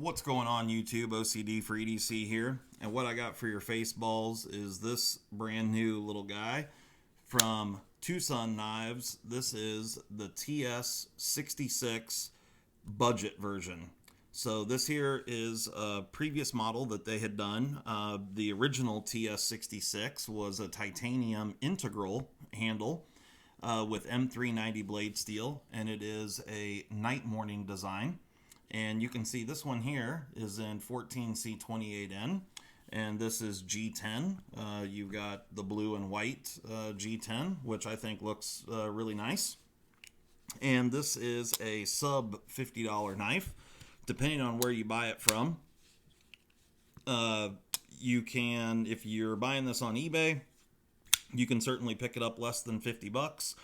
What's going on YouTube? OCD for EDC here. And what I got for your face balls is this brand new little guy from Tucson Knives. This is the TS66 budget version. So this here is a previous model that they had done. The original TS66 was a titanium integral handle with M390 blade steel, and it is a night morning design. And you can see this one here is in 14C28N, and this is G10. You've got the blue and white G10, which I think looks really nice. And this is a sub $50 knife, depending on where you buy it from. You can, if you're buying this on eBay, you can certainly pick it up less than 50 bucks.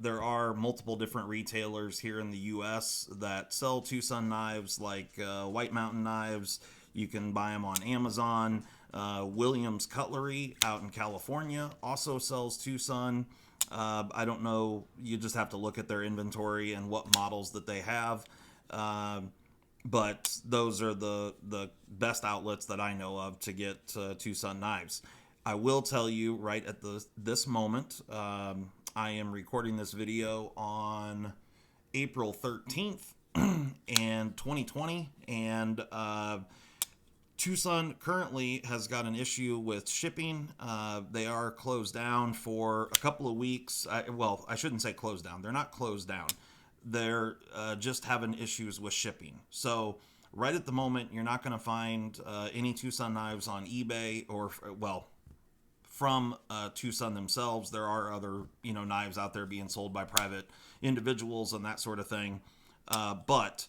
There are multiple different retailers here in the U.S. that sell Tucson knives, like White Mountain Knives. You can buy them on Amazon. Williams Cutlery out in California also sells Tucson. I don't know. You just have to look at their inventory and what models that they have. But those are the best outlets that I know of to get Tucson knives. I will tell you right at this moment, I am recording this video on April 13th and 2020, and Tucson currently has got an issue with shipping. They are closed down for a couple of weeks. Well, I shouldn't say closed down. They're not closed down. They're just having issues with shipping. So right at the moment, you're not going to find any Tucson knives on eBay or, well, from Tucson themselves. There are other, knives out there being sold by private individuals and that sort of thing. But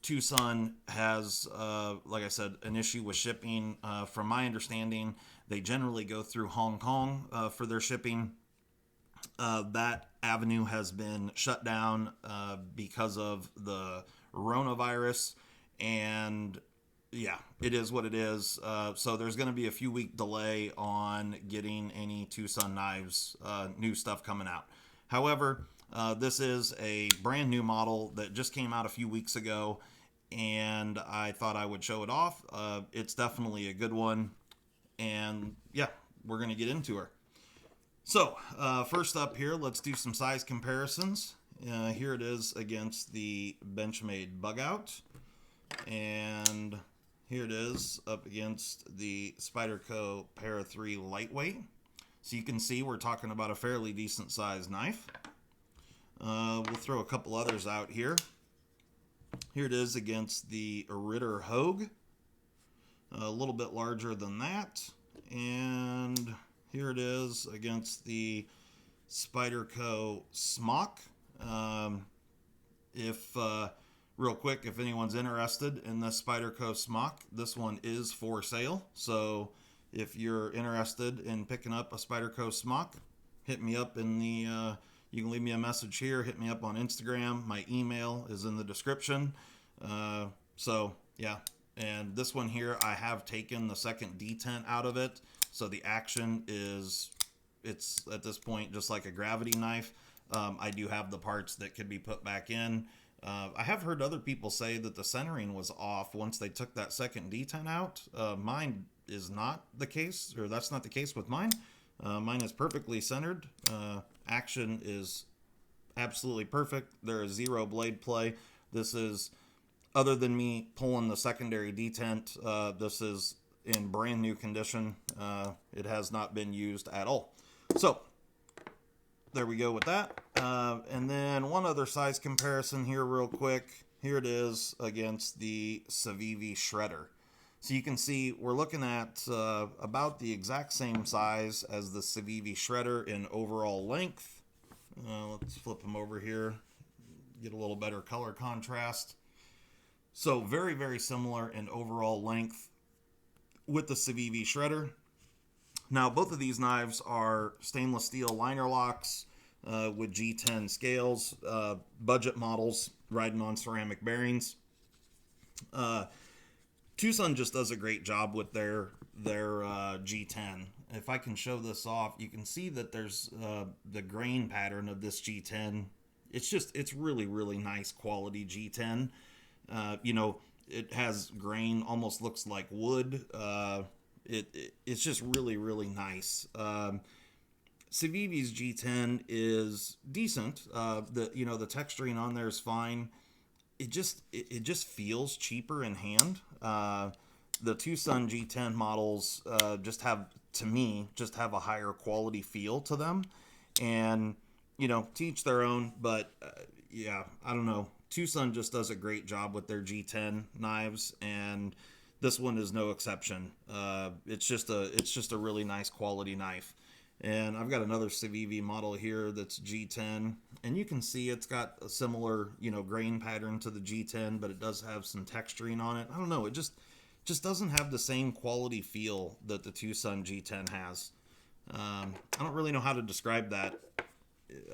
Tucson has, like I said, an issue with shipping. From my understanding, they generally go through Hong Kong for their shipping. That avenue has been shut down because of the coronavirus, and yeah, it is what it is. So there's going to be a few week delay on getting any Tucson knives, new stuff coming out. However, this is a brand new model that just came out a few weeks ago, and I thought I would show it off. It's definitely a good one, and yeah, we're going to get into her. So first up here, let's do some size comparisons. Here it is against the Benchmade Bug Out, and here it is up against the Spyderco Para 3 Lightweight. So you can see we're talking about a fairly decent sized knife. We'll throw a couple others out here. Here it is against the Ritter Hogue. A little bit larger than that. And here it is against the Spyderco Smock. Real quick, if anyone's interested in the Spyderco Smock, this one is for sale. So if you're interested in picking up a Spyderco Smock, hit me up in the, you can leave me a message here, hit me up on Instagram. My email is in the description. So yeah, and this one here, I have taken the second detent out of it. So the action is, it's at this point just like a gravity knife. I do have the parts that could be put back in. I have heard other people say that the centering was off once they took that second detent out. Mine is not the case, or that's not the case with mine. Mine is perfectly centered. Action is absolutely perfect. There is zero blade play. This is, other than me pulling the secondary detent, this is in brand new condition. It has not been used at all. So there we go with that. And then one other size comparison here real quick. Here it is against the Civivi Shredder. So you can see we're looking at about the exact same size as the Civivi Shredder in overall length. Let's flip them over here, get a little better color contrast. So very, very similar in overall length with the Civivi Shredder. Now, both of these knives are stainless steel liner locks with G10 scales, budget models riding on ceramic bearings. Tucson just does a great job with their G10. If I can show this off, you can see that there's the grain pattern of this G10. It's really, really nice quality G10. It has grain, almost looks like wood. It's just really, really nice. Civivi's G10 is decent. The texturing on there is fine. It just feels cheaper in hand. The Tucson G10 models just have, to me, just have a higher quality feel to them, and to each their own. But yeah, I don't know. Tucson just does a great job with their G10 knives, and this one is no exception. It's just a really nice quality knife. And I've got another Civivi model here that's G10, and you can see it's got a similar, grain pattern to the G10, but it does have some texturing on it. I don't know, it just doesn't have the same quality feel that the Tucson G10 has. I don't really know how to describe that,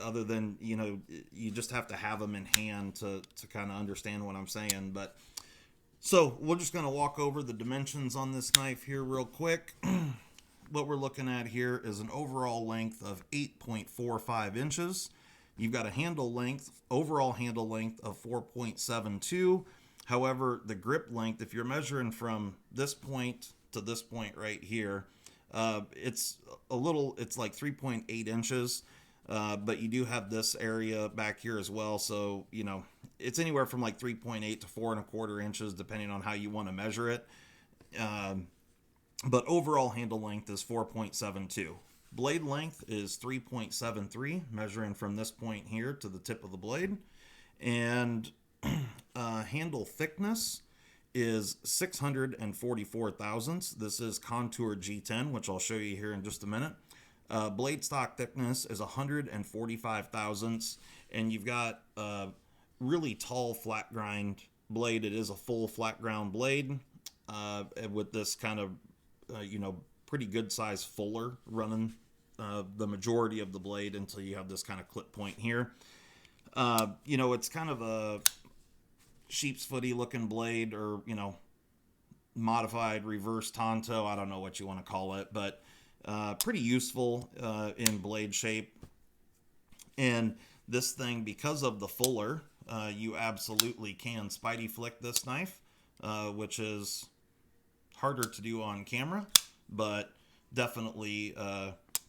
other than, you just have to have them in hand to kind of understand what I'm saying. But so we're just going to walk over the dimensions on this knife here real quick. What we're looking at here is an overall length of 8.45 inches. You've got a handle length, overall handle length of 4.72. However, the grip length, if you're measuring from this point to this point right here, it's like 3.8 inches. But you do have this area back here as well. So, it's anywhere from like 3.8 to 4.25 inches, depending on how you want to measure it. But overall handle length is 4.72. Blade length is 3.73, measuring from this point here to the tip of the blade. And handle thickness is 644 thousandths. This is Contour G10, which I'll show you here in just a minute. Blade stock thickness is 145 thousandths, and you've got a really tall flat grind blade. It is a full flat ground blade with this kind of pretty good size fuller running the majority of the blade until you have this kind of clip point here. It's kind of a sheep's footy looking blade, or modified reverse Tonto. I don't know what you want to call it, but pretty useful in blade shape. And this thing, because of the fuller, you absolutely can Spidey flick this knife, which is harder to do on camera, but definitely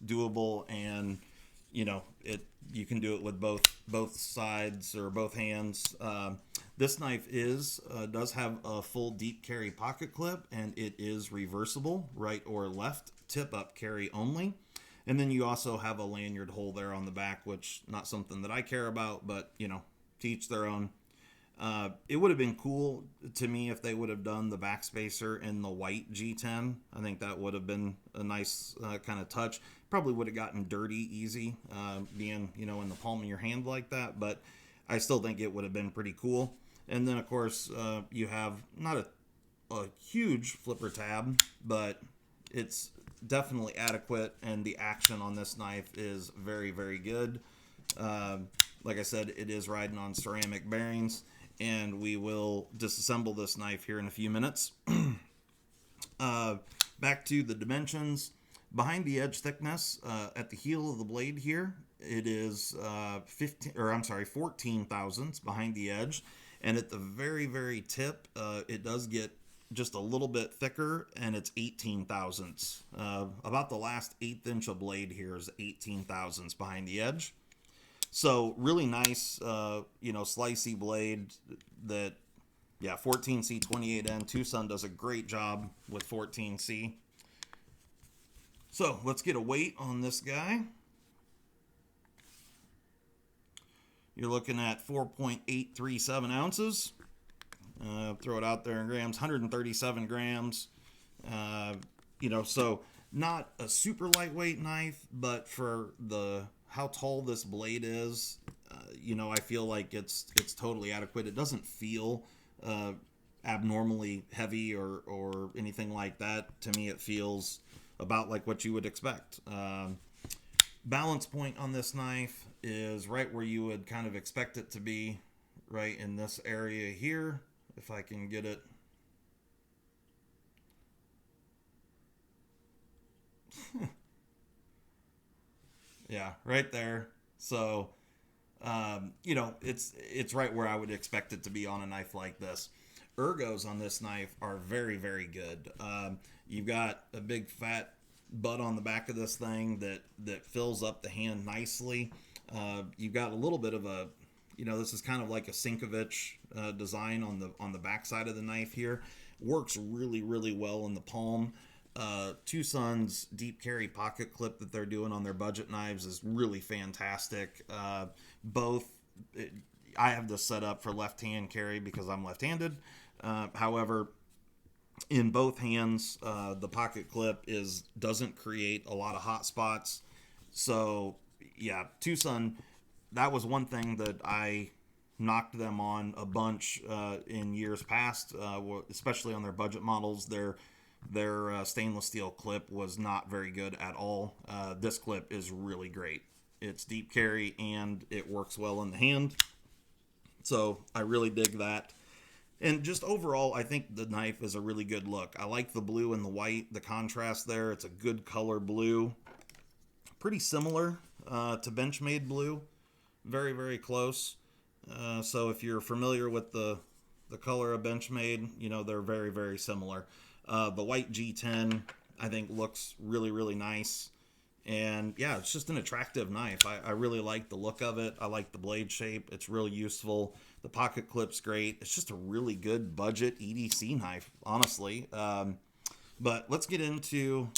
doable. And you can do it with both sides or both hands. This knife does have a full deep carry pocket clip, and it is reversible, right or left, tip up carry only. And then you also have a lanyard hole there on the back, which not something that I care about, but to each their own. It would have been cool to me if they would have done the backspacer in the white G10. I think that would have been a nice kind of touch. Probably would have gotten dirty easy, being in the palm of your hand like that, but I still think it would have been pretty cool. And then of course you have not a huge flipper tab, but it's definitely adequate, and the action on this knife is very, very good. Like I said, it is riding on ceramic bearings, and we will disassemble this knife here in a few minutes. Back to the dimensions. Behind the edge thickness, at the heel of the blade here, it is 14 thousandths behind the edge. And at the very, very tip, it does get just a little bit thicker, and it's 18 thousandths. About the last 1/8 inch of blade here is 18 thousandths behind the edge. So really nice, slicey blade that, 14C 28N. Tucson does a great job with 14C. So let's get a weight on this guy. You're looking at 4.837 ounces. Throw it out there in grams, 137 grams. So not a super lightweight knife, but for how tall this blade is, I feel like it's totally adequate. It doesn't feel abnormally heavy or anything like that. To me, it feels about like what you would expect. Balance point on this knife is right where you would kind of expect it to be, right in this area here, if I can get it. Yeah, right there. So, it's right where I would expect it to be on a knife like this. ergos on this knife are very, very good. You've got a big fat butt on the back of this thing that fills up the hand nicely. You've got a little bit of a, this is kind of like a Sinkovich design on the back side of the knife here. Works really, really well in the palm. Twosun's deep carry pocket clip that they're doing on their budget knives is really fantastic. I have this set up for left hand carry because I'm left-handed. However, in both hands, the pocket clip doesn't create a lot of hot spots. So yeah, Tucson, that was one thing that I knocked them on a bunch in years past, especially on their budget models. Their stainless steel clip was not very good at all. This clip is really great. It's deep carry and it works well in the hand. So I really dig that. And just overall, I think the knife is a really good look. I like the blue and the white, the contrast there. It's a good color blue. Pretty similar to Benchmade blue. Very, very close. So if you're familiar with the color of Benchmade, they're very, very similar. The white G-10, I think, looks really, really nice. And yeah, it's just an attractive knife. I really like the look of it. I like the blade shape. It's really useful. The pocket clip's great. It's just a really good budget EDC knife, honestly. But let's get into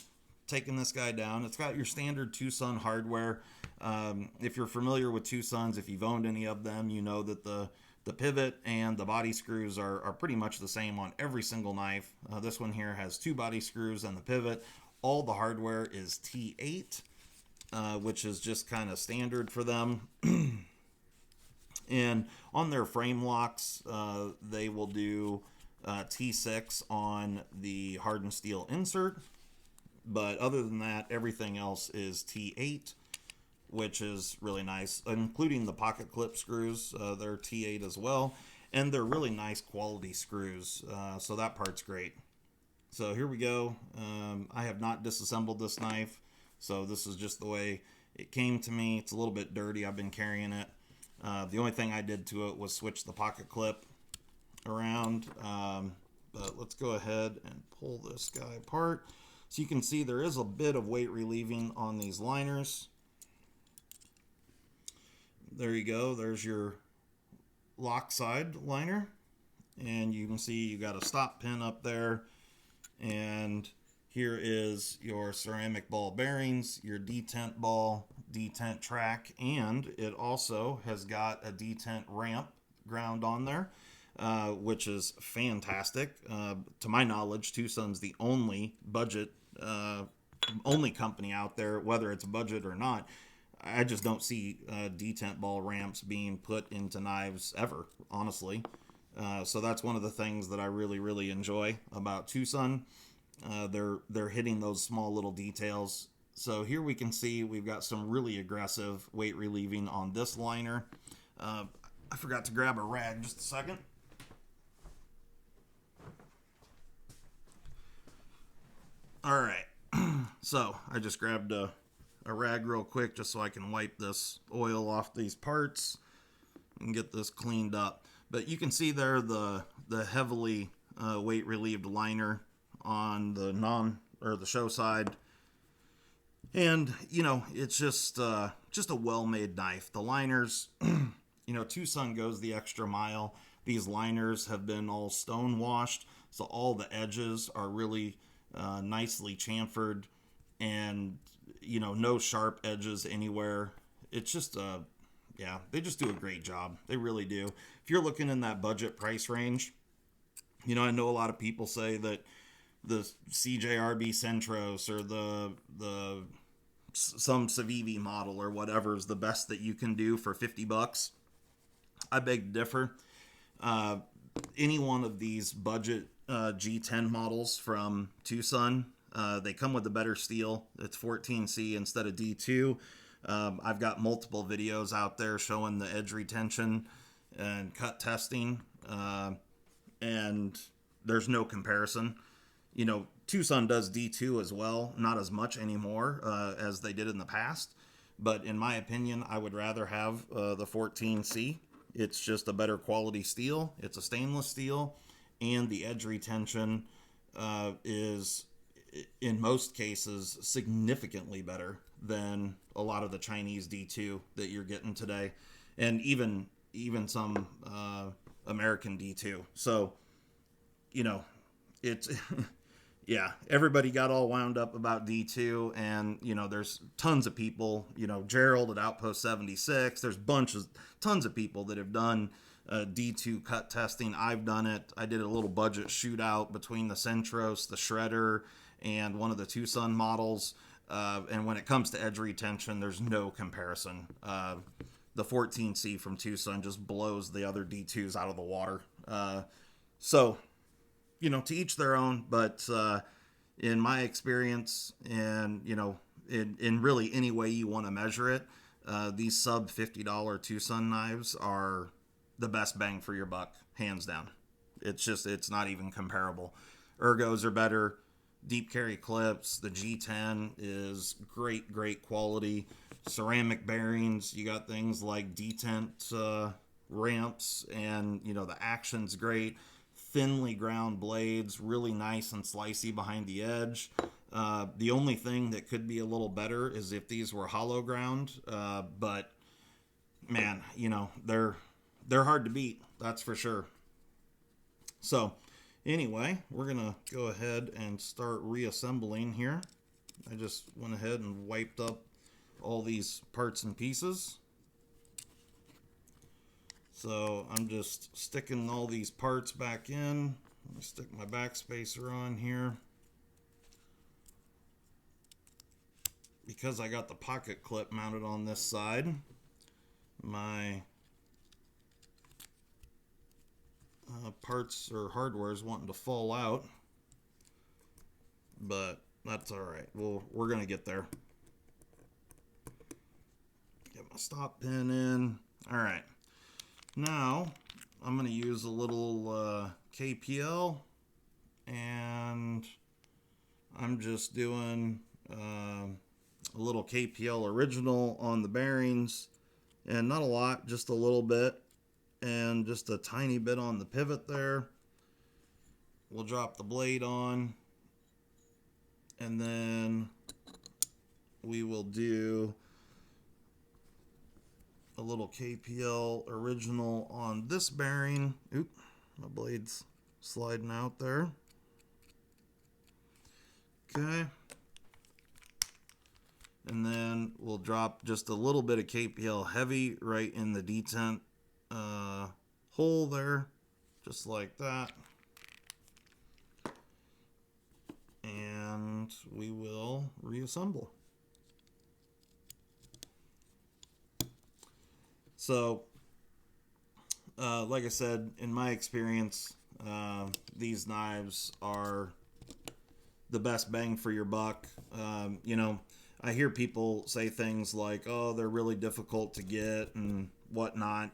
taking this guy down. It's got your standard Tucson hardware. If you're familiar with Tucsons, if you've owned any of them, you know that the pivot and the body screws are pretty much the same on every single knife. This one here has 2 body screws and the pivot. All the hardware is T8, which is just kind of standard for them. And on their frame locks, they will do T6 on the hardened steel insert. But other than that, everything else is T8, which is really nice, including the pocket clip screws. They're T8 as well. And they're really nice quality screws, so that part's great. So here we go. I have not disassembled this knife, so this is just the way it came to me. It's a little bit dirty. I've been carrying it. The only thing I did to it was switch the pocket clip around. But let's go ahead and pull this guy apart. So you can see there is a bit of weight relieving on these liners. There you go. There's your lock side liner. And you can see you got a stop pin up there. And here is your ceramic ball bearings, your detent ball, detent track, and it also has got a detent ramp ground on there, which is fantastic. To my knowledge, Tucson's the only budget, only company out there, whether it's budget or not. I just don't see detent ball ramps being put into knives ever, honestly. So that's one of the things that I really, really enjoy about Tucson. They're hitting those small little details. So here we can see we've got some really aggressive weight relieving on this liner. I forgot to grab a rag, just a second. All right, so I just grabbed a rag real quick just so I can wipe this oil off these parts and get this cleaned up. But you can see there the heavily weight relieved liner on the show side, and it's just a well-made knife. The liners, Tucson goes the extra mile. These liners have been all stone washed, so all the edges are really nicely chamfered, and no sharp edges anywhere. It's just they just do a great job. They really do. If you're looking in that budget price range, I know a lot of people say that the CJRB Centros or some Civivi model or whatever is the best that you can do for $50. I beg to differ. Any one of these budget G10 models from Tucson, they come with a better steel. It's 14C instead of D2. I've got multiple videos out there showing the edge retention and cut testing, and there's no comparison. Tucson does D2 as well, not as much anymore as they did in the past, but in my opinion, I would rather have the 14C. It's just a better quality steel. It's a stainless steel, and the edge retention is, in most cases, significantly better than a lot of the Chinese D2 that you're getting today, and even some American D2. So, it's yeah, everybody got all wound up about D2, and there's tons of people, Gerald at Outpost 76, there's tons of people that have done D2 cut testing. I've done it. I did a little budget shootout between the Centros, the Shredder, and one of the Tucson models, and when it comes to edge retention, there's no comparison. The 14C from Tucson just blows the other D2s out of the water. So, to each their own, but in my experience, and, in really any way you want to measure it, these sub $50 Tucson knives are the best bang for your buck, hands down. It's not even comparable. Ergos are better. Deep carry clips. The G-10 is great quality. Ceramic bearings. You got things like detent ramps, and the action's great. Thinly ground blades, really nice and slicey behind the edge. The only thing that could be a little better is if these were hollow ground, but man, they're hard to beat, that's for sure. So anyway, we're gonna go ahead and start reassembling here. I just went ahead and wiped up all these parts and pieces. So I'm just sticking all these parts back in. Let me stick my backspacer on here. Because I got the pocket clip mounted on this side, my parts or hardware is wanting to fall out, but that's all right. We're gonna get there. Get my stop pin in. All right. Now, I'm going to use a little KPL, and I'm just doing a little KPL original on the bearings, and not a lot, just a little bit, and just a tiny bit on the pivot there. We'll drop the blade on, and then we will do a little KPL original on this bearing. Oop, my blade's sliding out there. Okay. And then we'll drop just a little bit of KPL heavy right in the detent hole there, just like that. And we will reassemble. So, like I said, in my experience, these knives are the best bang for your buck. I hear people say things like, "Oh, they're really difficult to get" and whatnot.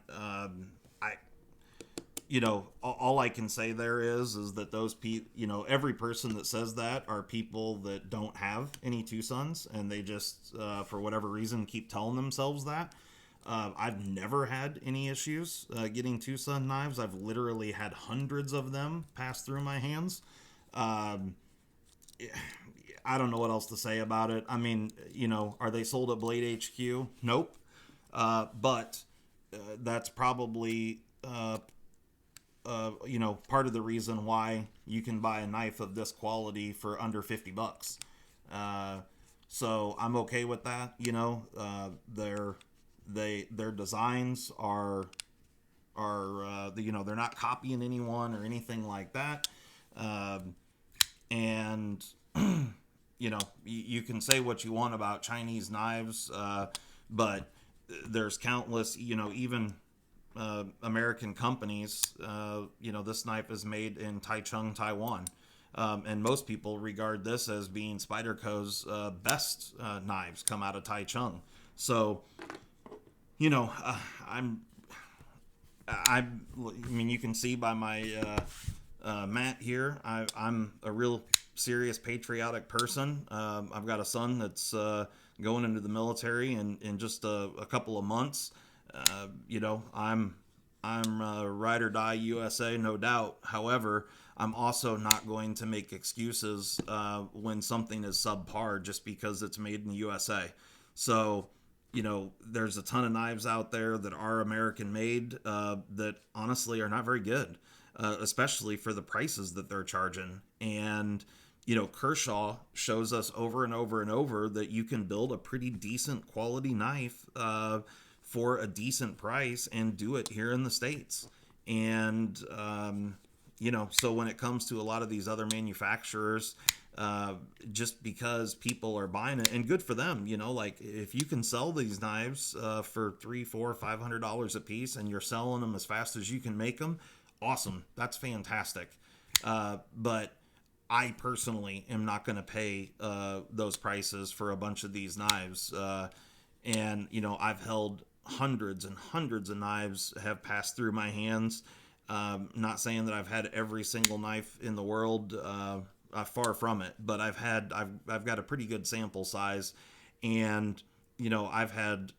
All I can say there is that those people, every person that says that are people that don't have any Tucsons, and they just, for whatever reason, keep telling themselves that. I've never had any issues getting Tucson knives. I've literally had hundreds of them pass through my hands. I don't know what else to say about it. I mean, are they sold at Blade HQ? Nope. But that's probably, part of the reason why you can buy a knife of this quality for under $50. So I'm okay with that. Their designs are they're not copying anyone or anything like that. And you can say what you want about Chinese knives, but there's countless, even American companies. This knife is made in Taichung, Taiwan. And most people regard this as being Spyderco's best knives come out of Taichung. So, I mean, you can see by my mat here, I'm a real serious patriotic person. I've got a son that's going into the military in just a couple of months. I'm ride or die USA, no doubt. However, I'm also not going to make excuses when something is subpar just because it's made in the USA. So, there's a ton of knives out there that are American made that honestly are not very good, especially for the prices that they're charging. And, Kershaw shows us over and over and over that you can build a pretty decent quality knife for a decent price and do it here in the States. And, so when it comes to a lot of these other manufacturers, just because people are buying it, and good for them, like if you can sell these knives for $300, $400, $500 a piece, and you're selling them as fast as you can make them, awesome. That's fantastic. But I personally am not going to pay those prices for a bunch of these knives. And I've held hundreds and hundreds of knives have passed through my hands. Not saying that I've had every single knife in the world, far from it, but I've got a pretty good sample size, and I've had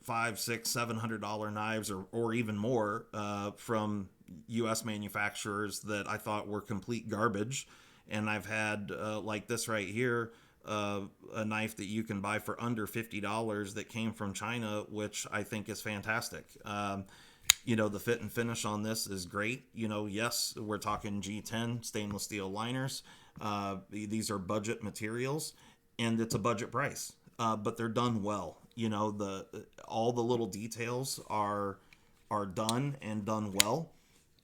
$500, $600, $700 knives or even more from U.S. manufacturers that I thought were complete garbage, and I've had like this right here. A knife that you can buy for under $50 that came from China, which I think is fantastic. The fit and finish on this is great. Yes, we're talking G-10 stainless steel liners. These are budget materials, and it's a budget price, but they're done well. All the little details are done and done well,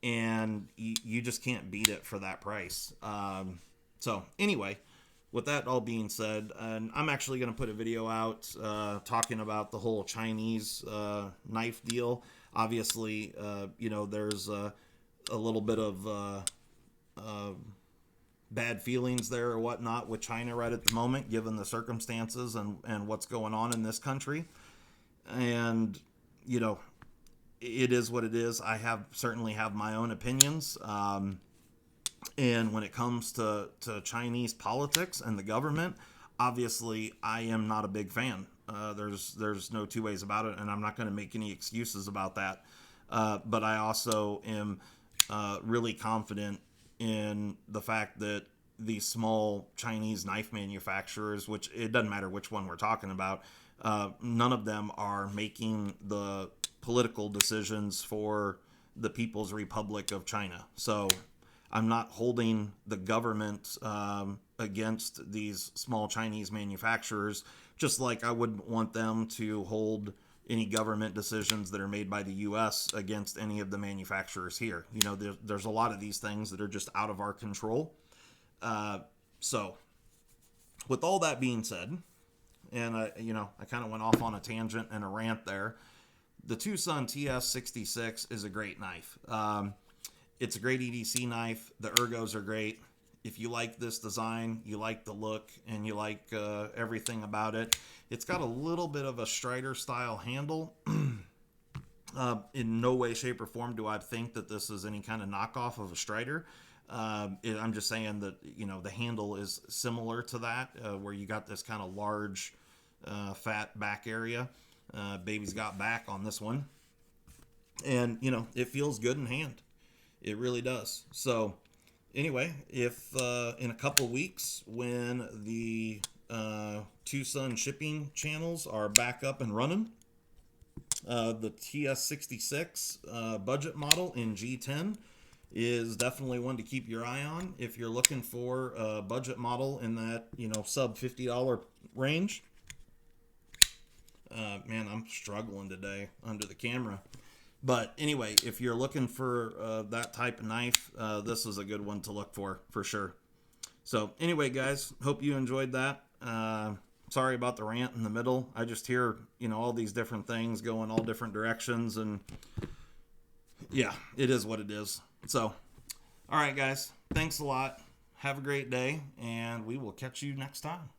and you just can't beat it for that price. So anyway, with that all being said, and I'm actually going to put a video out talking about the whole Chinese knife deal. Obviously, there's a little bit of bad feelings there or whatnot with China right at the moment, given the circumstances and what's going on in this country. And, it is what it is. I certainly have my own opinions. And when it comes to Chinese politics and the government, obviously I am not a big fan. There's no two ways about it, and I'm not going to make any excuses about that. But I also am really confident in the fact that these small Chinese knife manufacturers, which it doesn't matter which one we're talking about, none of them are making the political decisions for the People's Republic of China. So I'm not holding the government against these small Chinese manufacturers, just like I wouldn't want them to hold any government decisions that are made by the U.S. against any of the manufacturers here. There's a lot of these things that are just out of our control. So with all that being said, and I kind of went off on a tangent and a rant there, the Tucson TS66 is a great knife. It's a great EDC knife. The ergos are great. If you like this design, you like the look, and you like everything about it, it's got a little bit of a Strider style handle. In no way, shape, or form do I think that this is any kind of knockoff of a Strider. I'm just saying that, the handle is similar to that, where you got this kind of large, fat back area. Baby's got back on this one. And, it feels good in hand. It really does. So anyway, if in a couple weeks when the Tucson shipping channels are back up and running, the TS66 budget model in G10 is definitely one to keep your eye on if you're looking for a budget model in that, sub $50 range. Man, I'm struggling today under the camera. But anyway, if you're looking for that type of knife, this is a good one to look for sure. So anyway, guys, hope you enjoyed that. Sorry about the rant in the middle. I just hear, all these different things going all different directions. And yeah, it is what it is. So, all right, guys, thanks a lot. Have a great day, and we will catch you next time.